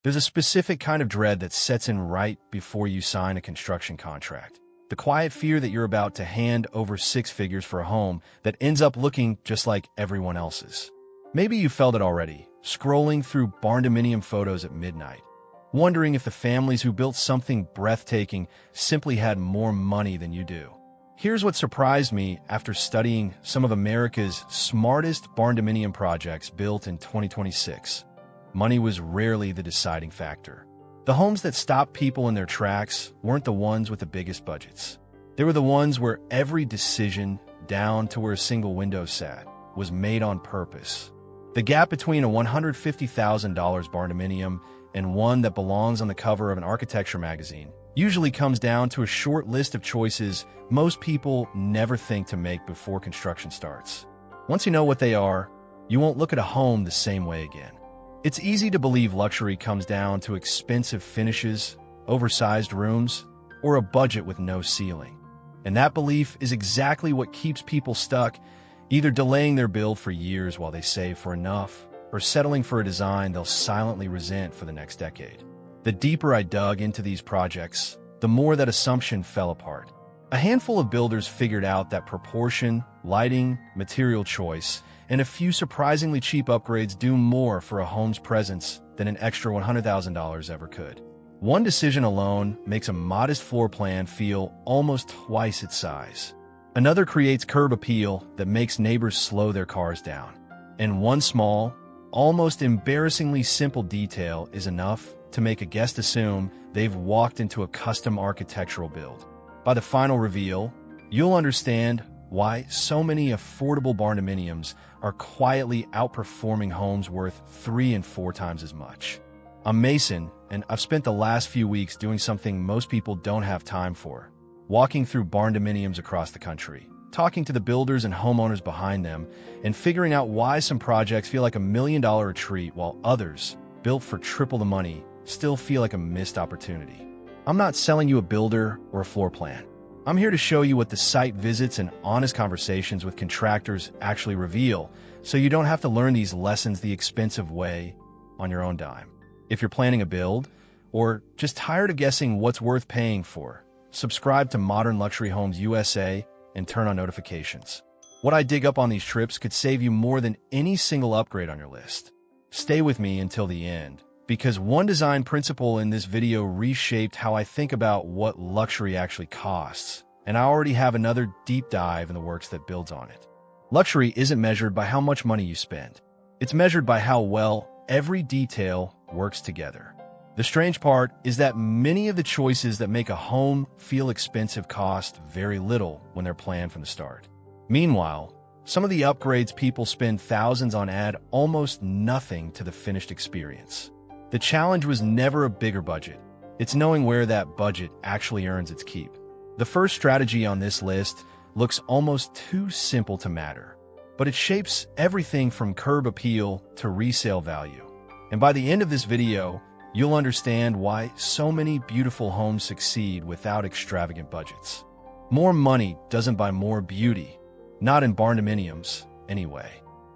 There's a specific kind of dread that sets in right before you sign a construction contract. The quiet fear that you're about to hand over six figures for a home that ends up looking just like everyone else's. Maybe you felt it already, scrolling through Barndominium photos at midnight, wondering if the families who built something breathtaking simply had more money than you do. Here's what surprised me after studying some of America's smartest Barndominium projects built in 2026. Money was rarely the deciding factor. The homes that stopped people in their tracks weren't the ones with the biggest budgets. They were the ones where every decision, down to where a single window sat, was made on purpose. The gap between a $150,000 Barndominium and one that belongs on the cover of an architecture magazine usually comes down to a short list of choices most people never think to make before construction starts. Once you know what they are, you won't look at a home the same way again. It's easy to believe luxury comes down to expensive finishes, oversized rooms, or a budget with no ceiling. And that belief is exactly what keeps people stuck, either delaying their build for years while they save for enough, or settling for a design they'll silently resent for the next decade. The deeper I dug into these projects, the more that assumption fell apart. A handful of builders figured out that proportion, lighting, material choice, and a few surprisingly cheap upgrades do more for a home's presence than an extra $100,000 ever could. One decision alone makes a modest floor plan feel almost twice its size. Another creates curb appeal that makes neighbors slow their cars down. And one small, almost embarrassingly simple detail is enough to make a guest assume they've walked into a custom architectural build. By the final reveal, you'll understand why so many affordable Barndominiums are quietly outperforming homes worth 3 and 4 times as much. I'm Mason, and I've spent the last few weeks doing something most people don't have time for: walking through Barndominiums across the country, talking to the builders and homeowners behind them, and figuring out why some projects feel like $1 million retreat while others, built for triple the money, still feel like a missed opportunity. I'm not selling you a builder or a floor plan. I'm here to show you what the site visits and honest conversations with contractors actually reveal, so you don't have to learn these lessons the expensive way on your own dime. If you're planning a build, or just tired of guessing what's worth paying for, subscribe to Modern Luxury Homes USA and turn on notifications. What I dig up on these trips could save you more than any single upgrade on your list. Stay with me until the end, because one design principle in this video reshaped how I think about what luxury actually costs, and I already have another deep dive in the works that builds on it. Luxury isn't measured by how much money you spend. It's measured by how well every detail works together. The strange part is that many of the choices that make a home feel expensive cost very little when they're planned from the start. Meanwhile, some of the upgrades people spend thousands on add almost nothing to the finished experience. The challenge was never a bigger budget. It's knowing where that budget actually earns its keep. The first strategy on this list looks almost too simple to matter, but it shapes everything from curb appeal to resale value. And by the end of this video, you'll understand why so many beautiful homes succeed without extravagant budgets. More money doesn't buy more beauty, not in Barndominiums, anyway.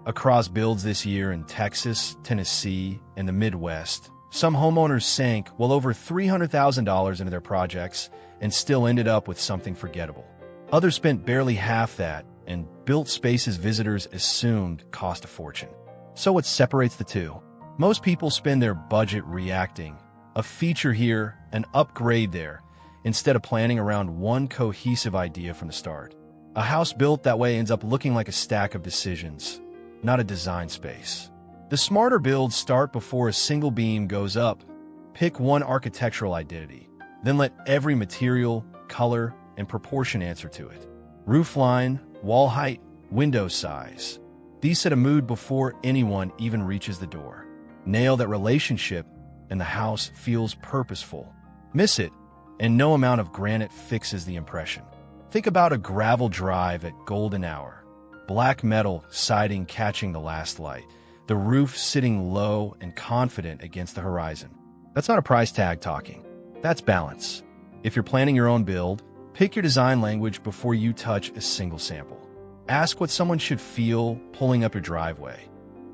Across builds this year in Texas, Tennessee, and the Midwest, some homeowners sank well over $300,000 into their projects and still ended up with something forgettable. Others spent barely half that and built spaces visitors assumed cost a fortune. So what separates the two? Most people spend their budget reacting, a feature here, an upgrade there, instead of planning around one cohesive idea from the start. A house built that way ends up looking like a stack of decisions, not a design space. The smarter builds start before a single beam goes up. Pick one architectural identity, then let every material, color, and proportion answer to it. Roofline, wall height, window size. These set a mood before anyone even reaches the door. Nail that relationship, and the house feels purposeful. Miss it, and no amount of granite fixes the impression. Think about a gravel drive at golden hour. Black metal siding catching the last light. The roof sitting low and confident against the horizon. That's not a price tag talking. That's balance. If you're planning your own build, pick your design language before you touch a single sample. Ask what someone should feel pulling up your driveway.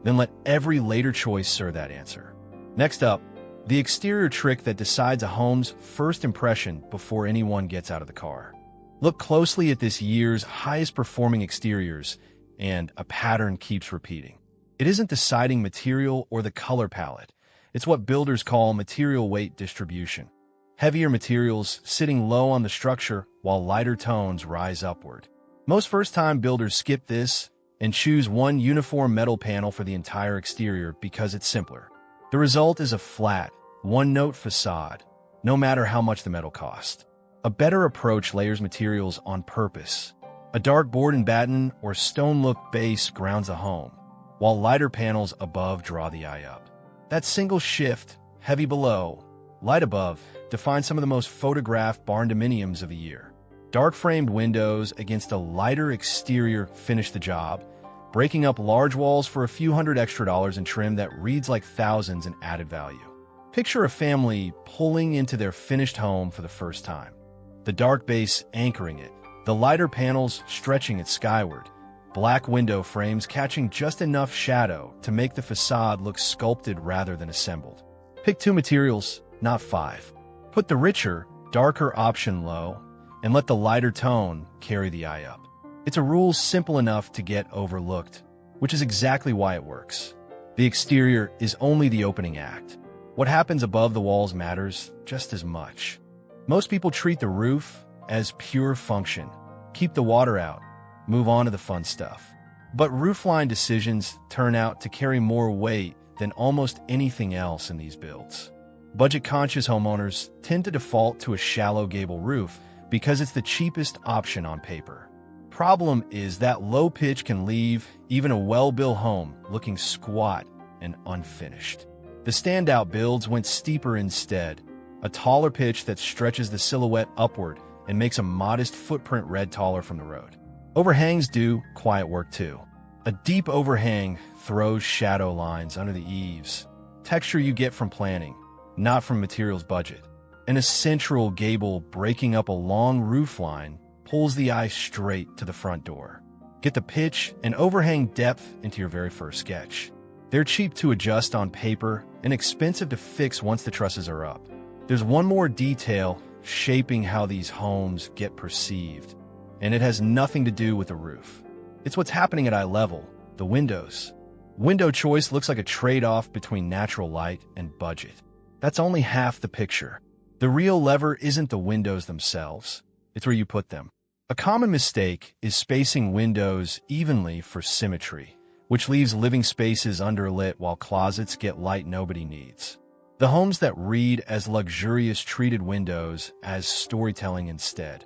Then let every later choice serve that answer. Next up, the exterior trick that decides a home's first impression before anyone gets out of the car. Look closely at this year's highest performing exteriors, and a pattern keeps repeating. It isn't the siding material or the color palette. It's what builders call material weight distribution. Heavier materials sitting low on the structure while lighter tones rise upward. Most first-time builders skip this and choose one uniform metal panel for the entire exterior because it's simpler. The result is a flat, one-note facade, no matter how much the metal costs. A better approach layers materials on purpose. A dark board and batten or stone-look base grounds the home, while lighter panels above draw the eye up. That single shift, heavy below, light above, defines some of the most photographed barndominiums of the year. Dark-framed windows against a lighter exterior finish the job, breaking up large walls for a few $100 extra in trim that reads like thousands in added value. Picture a family pulling into their finished home for the first time. The dark base anchoring it, the lighter panels stretching it skyward, black window frames catching just enough shadow to make the facade look sculpted rather than assembled. Pick 2 materials, not 5. Put the richer, darker option low, and let the lighter tone carry the eye up. It's a rule simple enough to get overlooked, which is exactly why it works. The exterior is only the opening act. What happens above the walls matters just as much. Most people treat the roof as pure function. Keep the water out, move on to the fun stuff. But roofline decisions turn out to carry more weight than almost anything else in these builds. Budget-conscious homeowners tend to default to a shallow gable roof because it's the cheapest option on paper. Problem is that low pitch can leave even a well-built home looking squat and unfinished. The standout builds went steeper instead, a taller pitch that stretches the silhouette upward and makes a modest footprint read taller from the road. Overhangs do quiet work too. A deep overhang throws shadow lines under the eaves, texture you get from planning, not from materials budget. And a central gable breaking up a long roof line pulls the eye straight to the front door. Get the pitch and overhang depth into your very first sketch. They're cheap to adjust on paper and expensive to fix once the trusses are up. There's one more detail shaping how these homes get perceived, and it has nothing to do with the roof. It's what's happening at eye level, the windows. Window choice looks like a trade-off between natural light and budget. That's only half the picture. The real lever isn't the windows themselves, it's where you put them. A common mistake is spacing windows evenly for symmetry, which leaves living spaces underlit while closets get light nobody needs. The homes that read as luxurious treated windows as storytelling instead.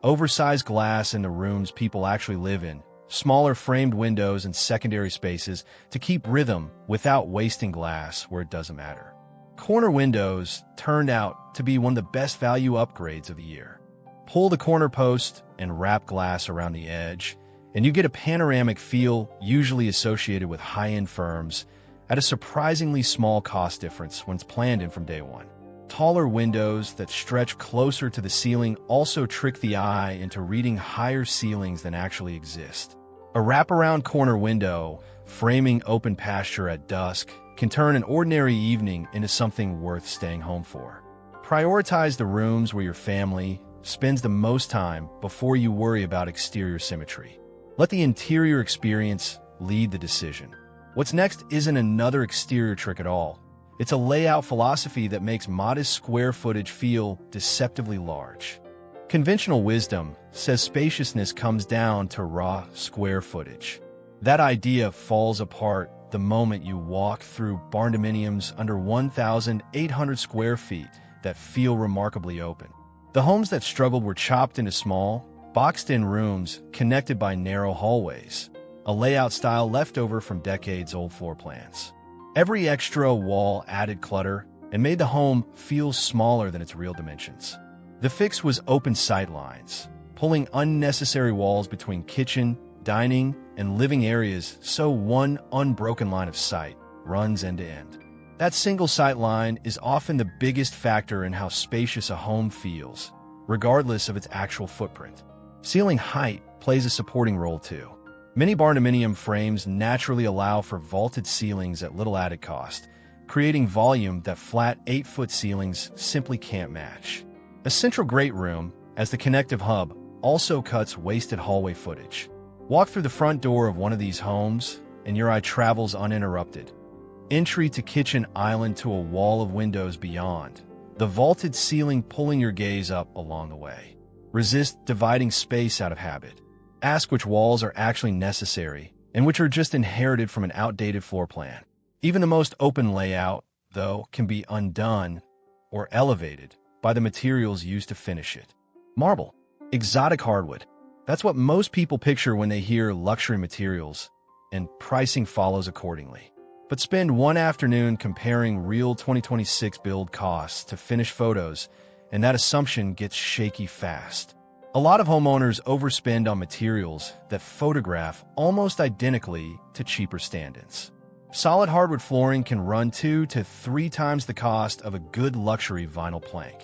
Oversized glass in the rooms people actually live in, smaller framed windows and secondary spaces to keep rhythm without wasting glass where it doesn't matter. Corner windows turned out to be one of the best value upgrades of the year. Pull the corner post and wrap glass around the edge, and you get a panoramic feel usually associated with high-end firms at a surprisingly small cost difference when it's planned in from day one. Taller windows that stretch closer to the ceiling also trick the eye into reading higher ceilings than actually exist. A wraparound corner window framing open pasture at dusk can turn an ordinary evening into something worth staying home for. Prioritize the rooms where your family spends the most time before you worry about exterior symmetry. Let the interior experience lead the decision. What's next isn't another exterior trick at all. It's a layout philosophy that makes modest square footage feel deceptively large. Conventional wisdom says spaciousness comes down to raw square footage. That idea falls apart the moment you walk through barndominiums under 1,800 square feet that feel remarkably open. The homes that struggled were chopped into small, boxed-in rooms connected by narrow hallways, a layout style left over from decades-old floor plans. Every extra wall added clutter and made the home feel smaller than its real dimensions. The fix was open sight lines, pulling unnecessary walls between kitchen, dining, and living areas so one unbroken line of sight runs end to end. That single sight line is often the biggest factor in how spacious a home feels, regardless of its actual footprint. Ceiling height plays a supporting role too. Many barndominium frames naturally allow for vaulted ceilings at little added cost, creating volume that flat 8-foot ceilings simply can't match. A central great room, as the connective hub, also cuts wasted hallway footage. Walk through the front door of one of these homes, and your eye travels uninterrupted. Entry to kitchen island to a wall of windows beyond, the vaulted ceiling pulling your gaze up along the way. Resist dividing space out of habit. Ask which walls are actually necessary and which are just inherited from an outdated floor plan. Even the most open layout, though, can be undone or elevated by the materials used to finish it. Marble, exotic hardwood. That's what most people picture when they hear luxury materials, and pricing follows accordingly. But spend one afternoon comparing real 2026 build costs to finished photos, and that assumption gets shaky fast. A lot of homeowners overspend on materials that photograph almost identically to cheaper stand-ins. Solid hardwood flooring can run 2 to 3 times the cost of a good luxury vinyl plank.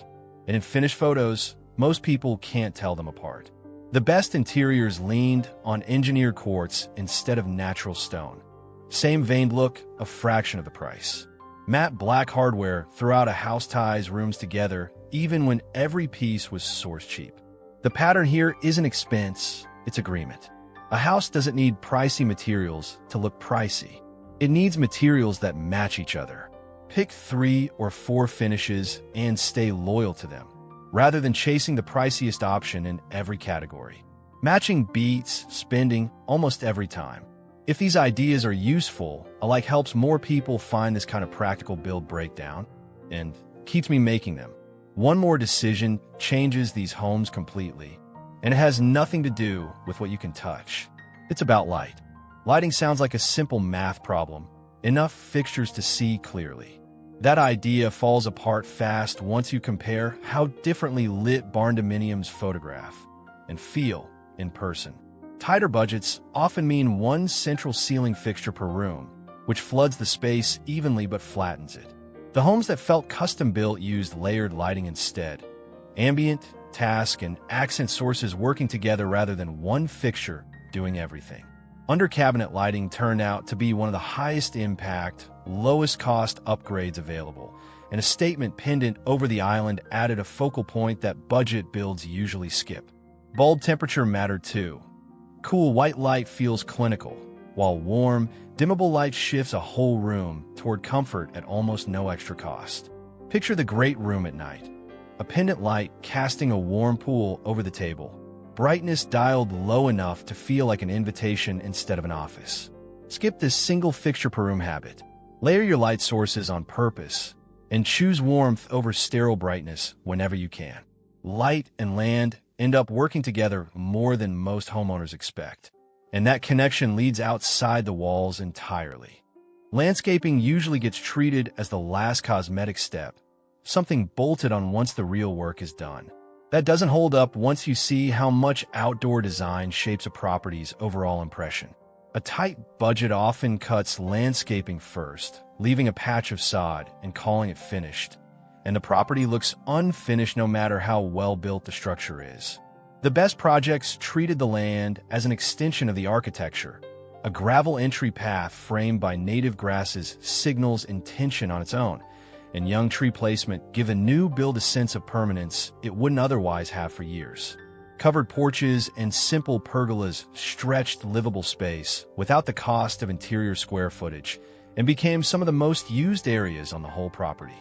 And in finished photos, most people can't tell them apart. The best interiors leaned on engineered quartz instead of natural stone. Same veined look, a fraction of the price. Matte black hardware throughout a house ties rooms together, even when every piece was sourced cheap. The pattern here isn't expense, it's agreement. A house doesn't need pricey materials to look pricey. It needs materials that match each other. Pick 3 or 4 finishes and stay loyal to them, rather than chasing the priciest option in every category. Matching beats spending almost every time. If these ideas are useful, a like helps more people find this kind of practical build breakdown and keeps me making them. One more decision changes these homes completely, and it has nothing to do with what you can touch. It's about light. Lighting sounds like a simple math problem, enough fixtures to see clearly. That idea falls apart fast once you compare how differently lit Barndominiums photograph and feel in person. Tighter budgets often mean one central ceiling fixture per room, which floods the space evenly but flattens it. The homes that felt custom-built used layered lighting instead, ambient, task, and accent sources working together rather than one fixture doing everything. Under-cabinet lighting turned out to be one of the highest impact, lowest cost upgrades available, and a statement pendant over the island added a focal point that budget builds usually skip. Bulb temperature mattered too. Cool white light feels clinical, while warm, dimmable light shifts a whole room toward comfort at almost no extra cost. Picture the great room at night. A pendant light casting a warm pool over the table. Brightness dialed low enough to feel like an invitation instead of an office. Skip this single fixture per room habit. Layer your light sources on purpose, and choose warmth over sterile brightness whenever you can. Light and land end up working together more than most homeowners expect, and that connection leads outside the walls entirely. Landscaping usually gets treated as the last cosmetic step, something bolted on once the real work is done. That doesn't hold up once you see how much outdoor design shapes a property's overall impression. A tight budget often cuts landscaping first, leaving a patch of sod and calling it finished, and the property looks unfinished no matter how well built the structure is. The best projects treated the land as an extension of the architecture. A gravel entry path framed by native grasses signals intention on its own, and young tree placement give a new build a sense of permanence it wouldn't otherwise have for years. Covered porches and simple pergolas stretched livable space without the cost of interior square footage and became some of the most used areas on the whole property.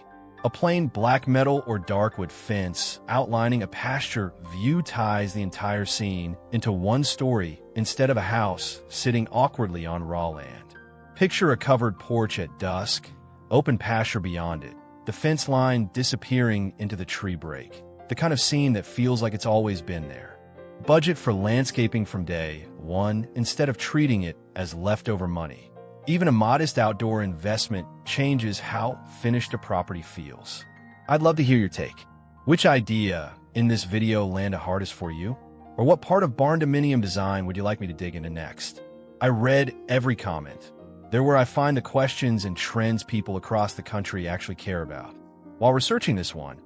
A plain black metal or dark wood fence outlining a pasture view ties the entire scene into one story instead of a house sitting awkwardly on raw land. Picture a covered porch at dusk, open pasture beyond it, the fence line disappearing into the tree break, the kind of scene that feels like it's always been there. Budget for landscaping from day one instead of treating it as leftover money. Even a modest outdoor investment changes how finished a property feels. I'd love to hear your take. Which idea in this video landed hardest for you? Or what part of Barndominium design would you like me to dig into next? I read every comment. They're where I find the questions and trends people across the country actually care about. While researching this one,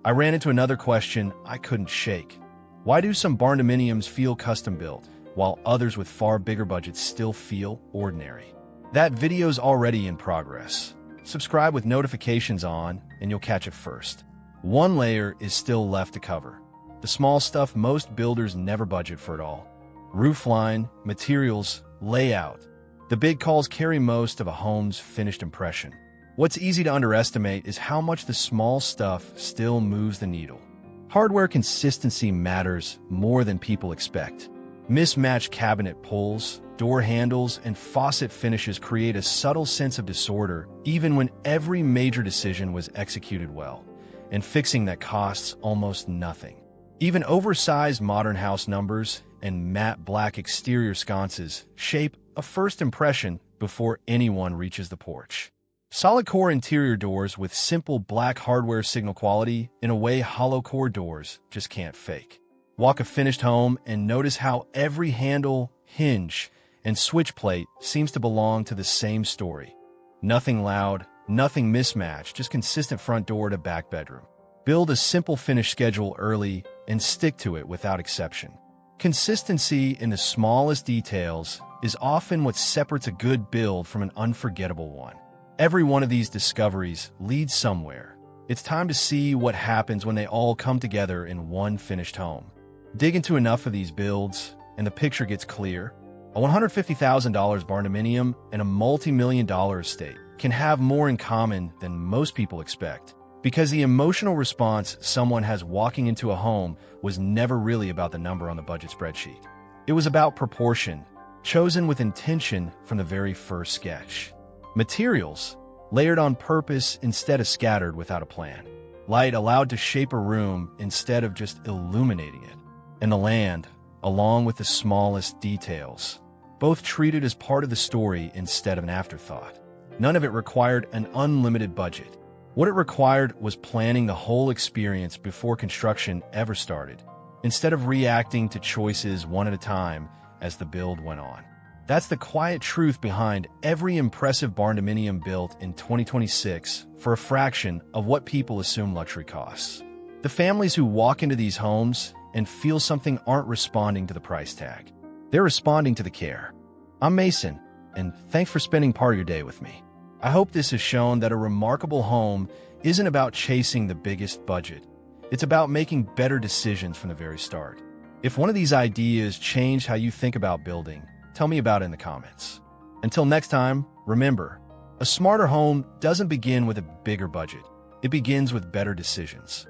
I ran into another question I couldn't shake. Why do some Barndominiums feel custom-built, while others with far bigger budgets still feel ordinary? That video's already in progress. subscribe with notifications on, and you'll catch it first. One layer is still left to cover. The small stuff most builders never budget for at all. Roofline, materials, layout. The big calls carry most of a home's finished impression. What's easy to underestimate is how much the small stuff still moves the needle. Hardware consistency matters more than people expect. Mismatched cabinet pulls, door handles, and faucet finishes create a subtle sense of disorder even when every major decision was executed well, and fixing that costs almost nothing. Even oversized modern house numbers and matte black exterior sconces shape a first impression before anyone reaches the porch. Solid core interior doors with simple black hardware signal quality in a way hollow core doors just can't fake. Walk a finished home and notice how every handle, hinge, and switch plate seems to belong to the same story. Nothing loud, nothing mismatched, just consistent front door to back bedroom. Build a simple finish schedule early and stick to it without exception. Consistency in the smallest details is often what separates a good build from an unforgettable one. Every one of these discoveries leads somewhere. It's time to see what happens when they all come together in one finished home. Dig into enough of these builds, and the picture gets clear. A $150,000 Barndominium and a multi-million-dollar estate can have more in common than most people expect, because the emotional response someone has walking into a home was never really about the number on the budget spreadsheet. It was about proportion, chosen with intention from the very first sketch. Materials, layered on purpose instead of scattered without a plan. Light allowed to shape a room instead of just illuminating it. And the land, along with the smallest details, both treated as part of the story instead of an afterthought. None of it required an unlimited budget. What it required was planning the whole experience before construction ever started, instead of reacting to choices one at a time as the build went on. That's the quiet truth behind every impressive Barndominium built in 2026 for a fraction of what people assume luxury costs. The families who walk into these homes and feel something aren't responding to the price tag. They're responding to the care. I'm Mason, and thanks for spending part of your day with me. I hope this has shown that a remarkable home isn't about chasing the biggest budget. It's about making better decisions from the very start. If one of these ideas changed how you think about building, tell me about it in the comments. Until next time, remember, a smarter home doesn't begin with a bigger budget. It begins with better decisions.